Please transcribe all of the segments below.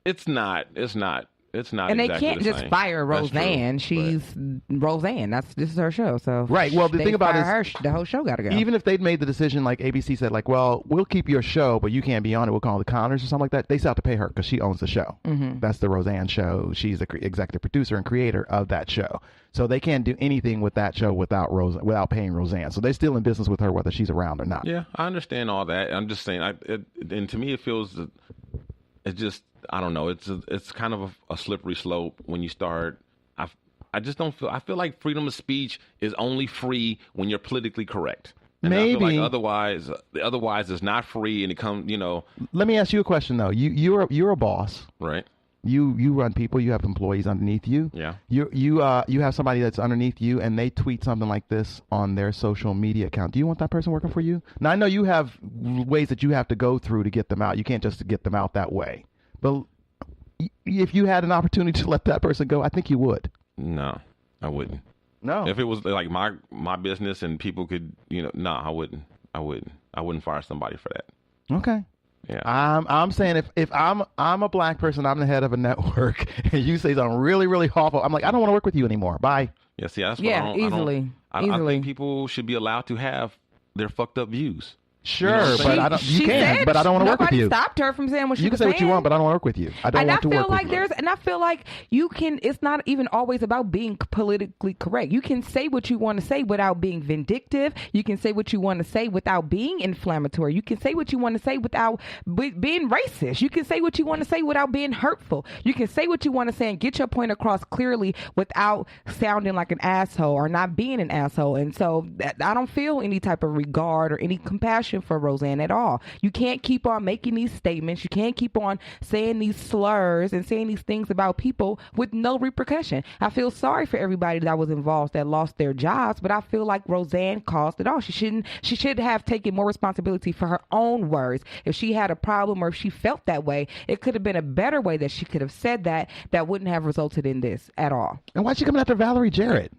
It's not. It's not. And exactly they can't the just same. fire That's true, Roseanne. She's Roseanne. This is her show. So right. Well, the they thing about fire it is, her, the whole show got to go. even if they'd made the decision, like ABC said, like, well, we'll keep your show, but you can't be on it. We'll call it the Connors or something like that. They still have to pay her because she owns the show. Mm-hmm. That's the Roseanne show. She's the executive producer and creator of that show. So they can't do anything with that show without paying Roseanne. So they're still in business with her whether she's around or not. Yeah, I understand all that. I'm just saying, and to me, it feels it's just, I don't know. It's kind of a slippery slope when you start. I just don't feel. I feel like freedom of speech is only free when you're politically correct. And Maybe. I feel like otherwise it's not free, and it comes. Let me ask you a question though. You're a boss, right? You run people. You have employees underneath you. Yeah. You have somebody that's underneath you, and they tweet something like this on their social media account. Do you want that person working for you? Now I know you have ways that you have to go through to get them out. You can't just get them out that way. But if you had an opportunity to let that person go, I think you would. No, I wouldn't. No. If it was like my business and people could, no, I wouldn't. I wouldn't fire somebody for that. Okay. Yeah. I'm saying if I'm a black person, I'm the head of a network, and you say something really, really awful, I'm like, I don't want to work with you anymore. Bye. Yeah. See, that's what easily. I think people should be allowed to have their fucked up views. Sure, but I don't. You can, but I don't want to work with you. Nobody stopped her from saying what she was saying. You can say what you want, but I don't want to work with you. I don't want to work with you. And I feel like you can. It's not even always about being politically correct. You can say what you want to say without being vindictive. You can say what you want to say without being inflammatory. You can say what you want to say without being racist. You can say what you want to say without being hurtful. You can say what you want to say and get your point across clearly without sounding like an asshole or not being an asshole. And so I don't feel any type of regard or any compassion for Roseanne at all. You can't keep on making these statements. You can't keep on saying these slurs and saying these things about people with no repercussion. I feel sorry for everybody that was involved that lost their jobs, but I feel like Roseanne caused it all. She should have taken more responsibility for her own words. If she had a problem or if she felt that way, it could have been a better way that she could have said that wouldn't have resulted in this at all. And why's she coming after Valerie Jarrett?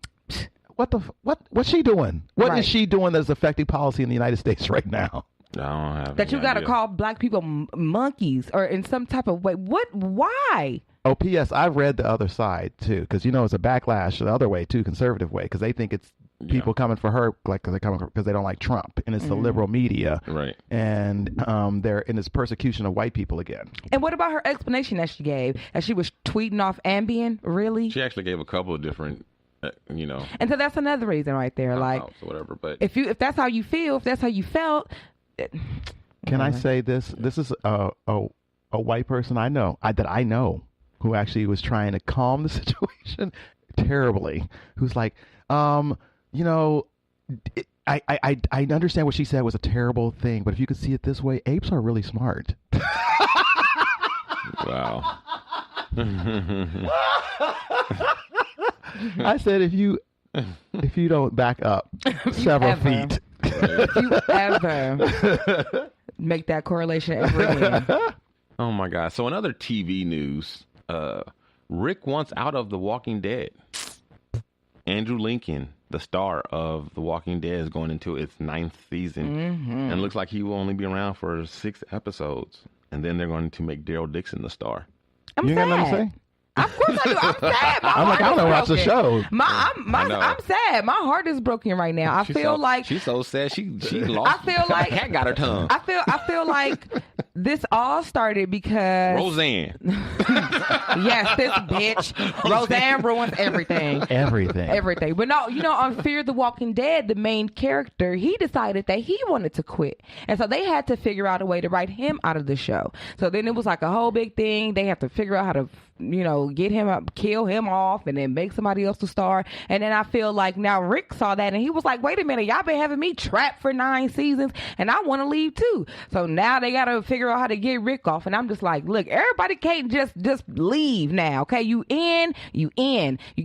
What's she doing? What is she doing that's affecting policy in the United States right now? I don't have that you got to call black people monkeys or in some type of way. What? Why? Oh, P.S. I've read the other side too, because it's a backlash the other way too, conservative way, because they think it's people coming for her because they don't like Trump, and it's the liberal media, right? And they're in this persecution of white people again. And what about her explanation that she gave? That she was tweeting off Ambien? Really? She actually gave a couple of different. And so that's another reason right there. Like, or whatever. But if that's how you feel, if that's how you felt. Can I say this? This is a white person I know who actually was trying to calm the situation terribly. Who's like, I understand what she said was a terrible thing, but if you could see it this way, apes are really smart. Wow. I said if you don't back up several feet. If you ever make that correlation ever again. Oh my God. So in other TV news, Rick wants out of The Walking Dead. Andrew Lincoln, the star of The Walking Dead, is going into its 9th season. And it looks like he will only be around for 6 episodes. And then they're going to make Daryl Dixon the star. I'm you sad. got nothing to say? Of course I do. I'm sad. I'm like, I don't know watch the show. I'm sad. My heart is broken right now. She's so sad. She lost. I feel like cat got her tongue. I feel like this all started because Roseanne. Yes, this bitch. Roseanne ruins everything. Everything. But no, on Fear the Walking Dead, the main character, he decided that he wanted to quit. And so they had to figure out a way to write him out of the show. So then it was like a whole big thing. They have to figure out how to, get him up, kill him off, and then make somebody else to star. And then I feel like now Rick saw that and he was like, wait a minute, y'all been having me trapped for 9 seasons and I want to leave too. So now they got to figure out how to get Rick off. And I'm just like, look, everybody can't just leave now. Okay. You in. You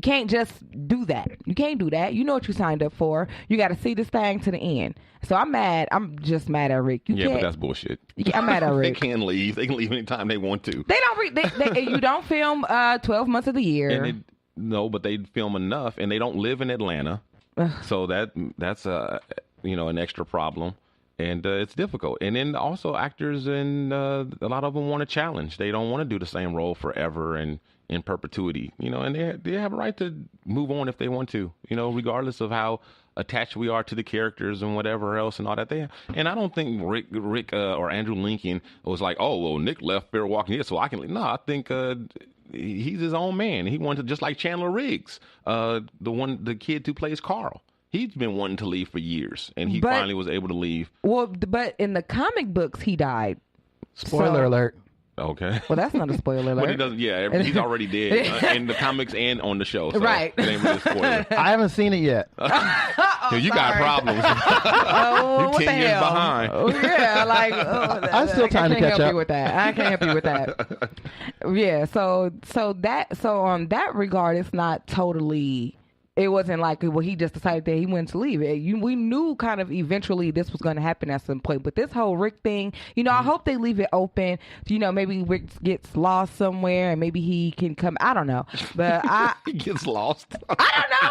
can't just do that. You can't do that. You know what you signed up for. You got to see this thing to the end. So I'm mad. I'm just mad at Rick. But that's bullshit. I'm mad at Rick. They can leave. They can leave anytime they want to. They don't. You don't film 12 months of the year. But they film enough, and they don't live in Atlanta. So that's an extra problem. And it's difficult. And then also actors, and a lot of them want a challenge. They don't want to do the same role forever and in perpetuity, and they have a right to move on if they want to, regardless of how attached we are to the characters and whatever else and all that. And I don't think Rick or Andrew Lincoln was like, oh, well, Nick left Fear Walking Dead, so I can leave. No, I think he's his own man. He wanted to, just like Chandler Riggs, the kid who plays Carl. He's been wanting to leave for years, and he finally was able to leave. Well, but in the comic books, he died. Spoiler alert. Okay. Well, that's not a spoiler alert. But he doesn't. Yeah, he's already dead in the comics and on the show. So right. It ain't really a spoiler. I haven't seen it yet. You got problems. What You're 10 years behind. Yeah, like I still time to catch up. I can't help you with that. I can't help you with that. Yeah. So on that regard, it's not totally. It wasn't like, well, he just decided that he wanted to leave. We knew kind of eventually this was going to happen at some point. But this whole Rick thing, I hope they leave it open. Maybe Rick gets lost somewhere and maybe he can come. I don't know. But he gets lost. I don't know.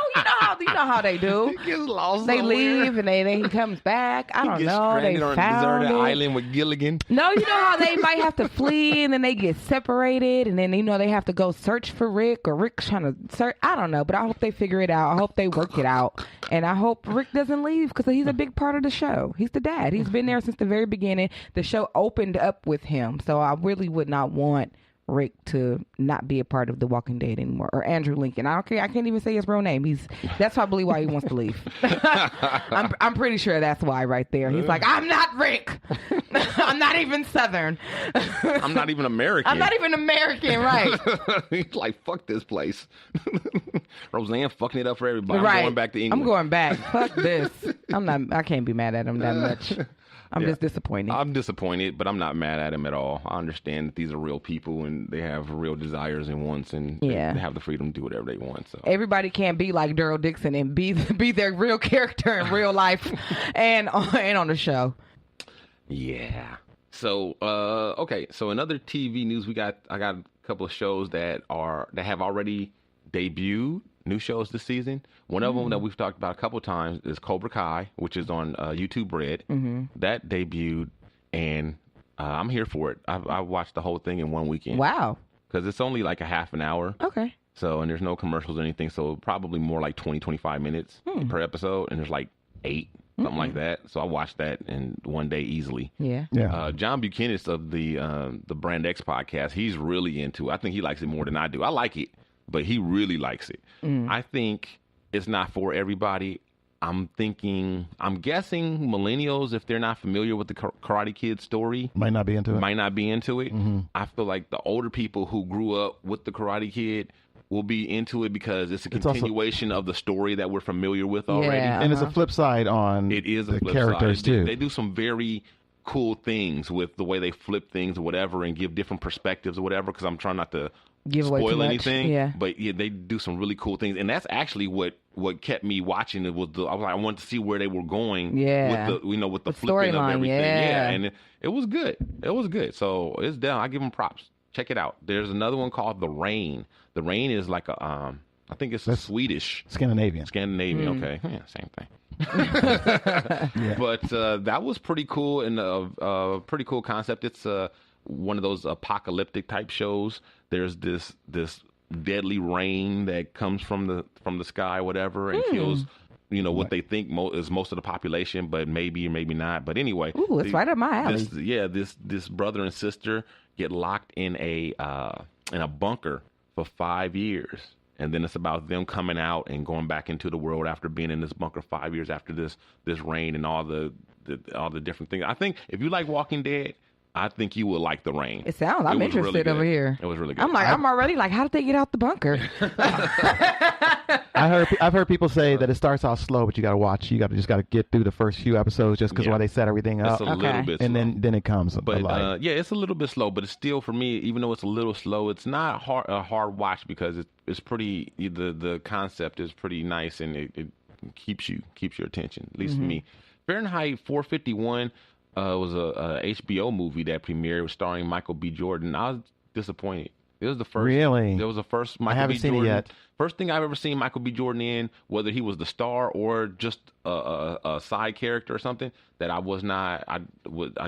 You know how they do. He gets lost. They somewhere. leave and then he comes back. I don't know. They on found a deserted it. island with Gilligan. No, you know how they might have to flee and then they get separated and then they have to go search for Rick, or Rick's trying to search. I don't know, but I hope they figure it out. I hope they work it out, and I hope Rick doesn't leave because he's a big part of the show. He's the dad. He's been there since the very beginning. The show opened up with him, so I really would not want Rick to not be a part of The Walking Dead anymore, or Andrew Lincoln. I don't care. I can't even say his real name. That's probably why he wants to leave. I'm pretty sure that's why right there. He's like, I'm not Rick. I'm not even Southern. I'm not even American. I'm not even American, right? He's like, fuck this place. Roseanne fucking it up for everybody. Right. I'm going back to England. I'm going back. Fuck this. I can't be mad at him that much. I'm just disappointed. I'm disappointed, but I'm not mad at him at all. I understand that these are real people and they have real desires and wants, and they have the freedom to do whatever they want. So everybody can't be like Daryl Dixon and be their real character in real life and on the show. Yeah. So okay. So in other TV news, I got a couple of shows that have already debuted. New shows this season. One of them that we've talked about a couple times is Cobra Kai, which is on YouTube Red. That debuted, and I'm here for it. I watched the whole thing in one weekend. Wow. Because it's only like a half an hour. Okay. So, and there's no commercials or anything, so probably more like 20, 25 minutes per episode, and there's like 8, something like that. So I watched that in one day easily. Yeah. John Buchanan of the Brand X podcast, he's really into it. I think he likes it more than I do. I like it, but he really likes it. I think it's not for everybody. I'm guessing millennials, if they're not familiar with the Karate Kid story, might not be into it. I feel like the older people who grew up with the Karate Kid will be into it because it's a continuation of the story that we're familiar with already. And it's a flip side on it is the flip characters side. too. They do some very cool things with the way they flip things or whatever and give different perspectives or whatever, because I'm trying not to spoil anything. But yeah, they do some really cool things, and that's actually what kept me watching. I wanted to see where they were going with the flipping of everything. And it was good. It was good. So it's down. I give them props. Check it out. There's another one called The Rain. The Rain is like I think it's Swedish. Scandinavian. Okay. Yeah, same thing. But that was pretty cool, and a pretty cool concept. It's one of those apocalyptic type shows. There's this deadly rain that comes from the sky, whatever, and kills what they think is most of the population, but maybe or maybe not. But anyway, it's right up my alley. This brother and sister get locked in a bunker for 5 years. And then it's about them coming out and going back into the world after being in this bunker 5 years after this rain and all the different things. I think if you like Walking Dead, I think you will like The Rain. It sounds. I'm interested really over here. It was really good. I'm already like, how did they get out the bunker? I've heard people say that it starts off slow, but you got to watch. You just got to get through the first few episodes just because while they set everything up. It's a little bit slow. And then it comes. But it's a little bit slow. But it's still, for me, even though it's a little slow, it's not a hard watch because it's pretty. The concept is pretty nice, and it keeps your attention. At least for me. Fahrenheit 451. Was a HBO movie that premiered, starring Michael B. Jordan. I was disappointed. It was the first. Really? It was the first Michael I haven't B. seen Jordan. it yet. First thing I've ever seen Michael B. Jordan in, whether he was the star or just a side character or something, that I was not. I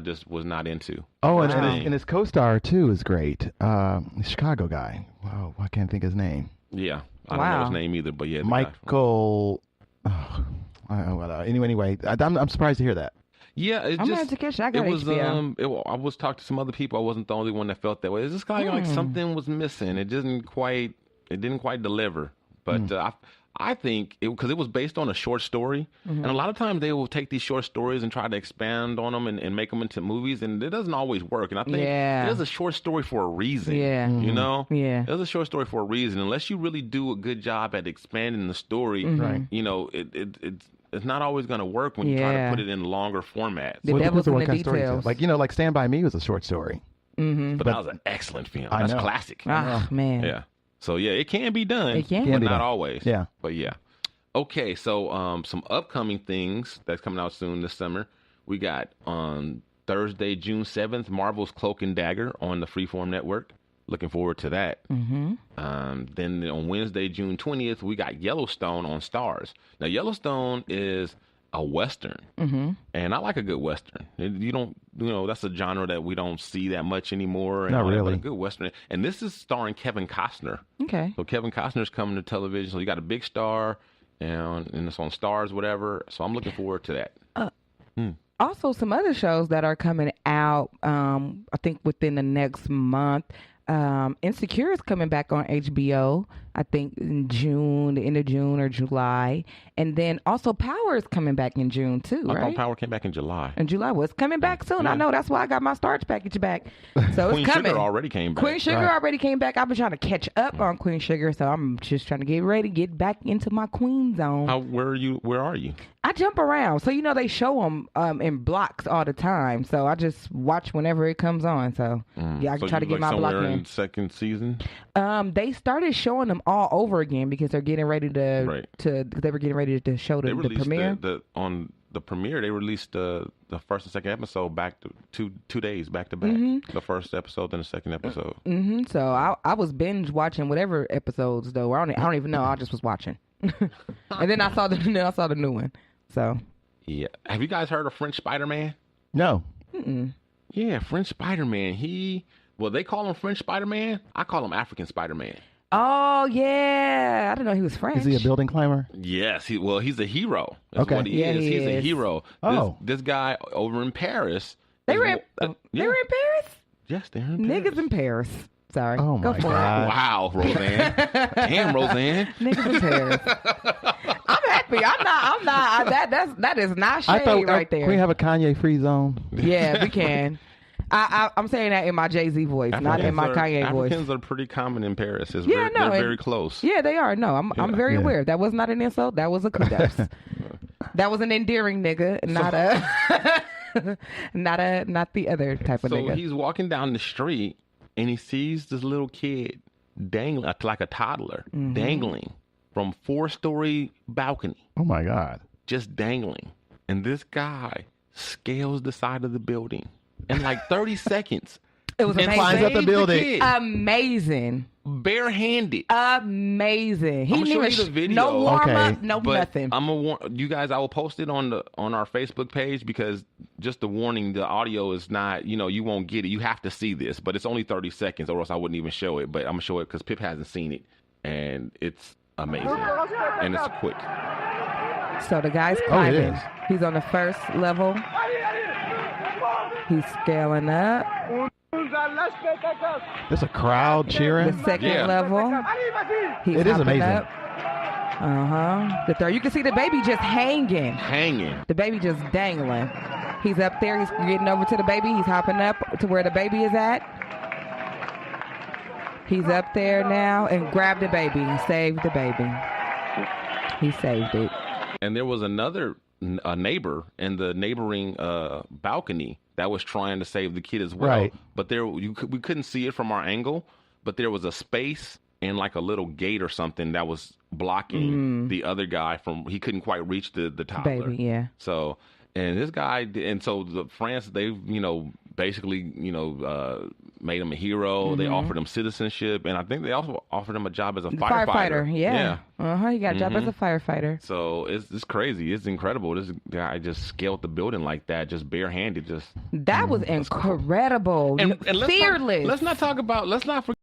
just was not into. Oh, First and thing. his co-star too is great. The Chicago guy. Wow, I can't think his name. Yeah, I don't know his name either, but yeah, the guy. Michael. Anyway, I'm surprised to hear that. Yeah, I'm gonna have to catch it. I got HBO. I was talking to some other people. I wasn't the only one that felt that way. Is this guy like something was missing? It didn't quite deliver. But I think because it was based on a short story, and a lot of times they will take these short stories and try to expand on them and make them into movies, and it doesn't always work. And I think it is a short story for a reason. Yeah, you know, yeah, it was a short story for a reason. Unless you really do a good job at expanding the story, you know, it's not always going to work when you try to put it in longer formats. The devil's in the details. Like Stand By Me was a short story. But that was an excellent film. That's classic. Oh, man. Yeah. So, yeah, it can be done. It can. But not always. Yeah. But, yeah. Okay, so some upcoming things that's coming out soon this summer. We got on Thursday, June 7th, Marvel's Cloak and Dagger on the Freeform Network. Looking forward to that. Then on Wednesday, June 20th, we got Yellowstone on Stars. Now, Yellowstone is a Western, and I like a good Western. That's a genre that we don't see that much anymore. Not really. But a good Western. And this is starring Kevin Costner. Okay. So Kevin Costner's coming to television. So you got a big star, and it's on Stars, whatever. So I'm looking forward to that. Also, some other shows that are coming out, I think within the next month. Insecure is coming back on HBO, I think in June, the end of June or July. And then also Power is coming back in June too, I right? thought Power came back in July. In July was coming back soon. Yeah. I know, that's why I got my starch package back. So Queen it's coming. Sugar already came back. Queen Sugar already came back. I've been trying to catch up on Queen Sugar, so I'm just trying to get ready to get back into my Queen zone. Where are you? I jump around. So, they show them in blocks all the time. So I just watch whenever it comes on. So, yeah, I can try to get my block in. In second season? They started showing them all over again because they're getting ready to they were getting ready to show the premiere. On the premiere, they released the first and second episode back to 2 days back to back. The first episode and the second episode. So I was binge watching whatever episodes though. I don't even know. I just was watching, and then I saw the new one. So yeah, have you guys heard of French Spider-Man? No. Yeah, French Spider-Man. They call him French Spider-Man. I call him African Spider-Man. Oh yeah, I didn't know he was French. Is he a building climber? Yes, he's a hero. That's Okay. what he is. He's a hero. Oh. This guy over in Paris. They were in Paris? Yes, they're in Paris. Niggas in Paris. Sorry. Oh Go my for God. Wow, Roseanne. Damn, Roseanne. Niggas in Paris. I'm happy. I'm not. That is not shade right there. Can we have a Kanye free zone? Yeah, we can. I'm saying that in my Jay-Z voice, not in my Kanye voice. Africans are pretty common in Paris. They're very close. Yeah, they are. No, I'm very aware. That was not an insult. That was a kudos. That was an endearing nigga, not the other type of nigga. So he's walking down the street and he sees this little kid dangling, like a toddler, dangling from 4-story balcony. Oh my God. Just dangling. And this guy scales the side of the building in like 30 seconds. It was amazing. Climbs up the building. Amazing. Barehanded. Amazing. He I'm didn't gonna even show you the video. no warm Okay. up, no But nothing. I'm gonna warn you guys. I will post it on our Facebook page because just the warning, the audio is not. You won't get it. You have to see this, but it's only 30 seconds, or else I wouldn't even show it. But I'm gonna show it because Pip hasn't seen it, and it's amazing and it's quick. So the guy's it climbing. is. He's on the first level. He's scaling up. There's a crowd cheering. The second Yeah. level. He's It is hopping amazing. up. The third. You can see the baby just hanging. The baby just dangling. He's up there. He's getting over to the baby. He's hopping up to where the baby is at. He's up there now and grabbed the baby. He saved the baby. He saved it. And there was a neighbor in the neighboring balcony that was trying to save the kid as well. Right. But we couldn't see it from our angle, but there was a space and like a little gate or something that was blocking the other guy he couldn't quite reach the toddler. Baby, yeah. So, and this guy, and so France, they, basically, made him a hero. They offered him citizenship, and I think they also offered him a job as a firefighter. Yeah. He got a job as a firefighter. So it's crazy. It's incredible. This guy just scaled the building like that, just barehanded. That was incredible. And fearless. Let's not forget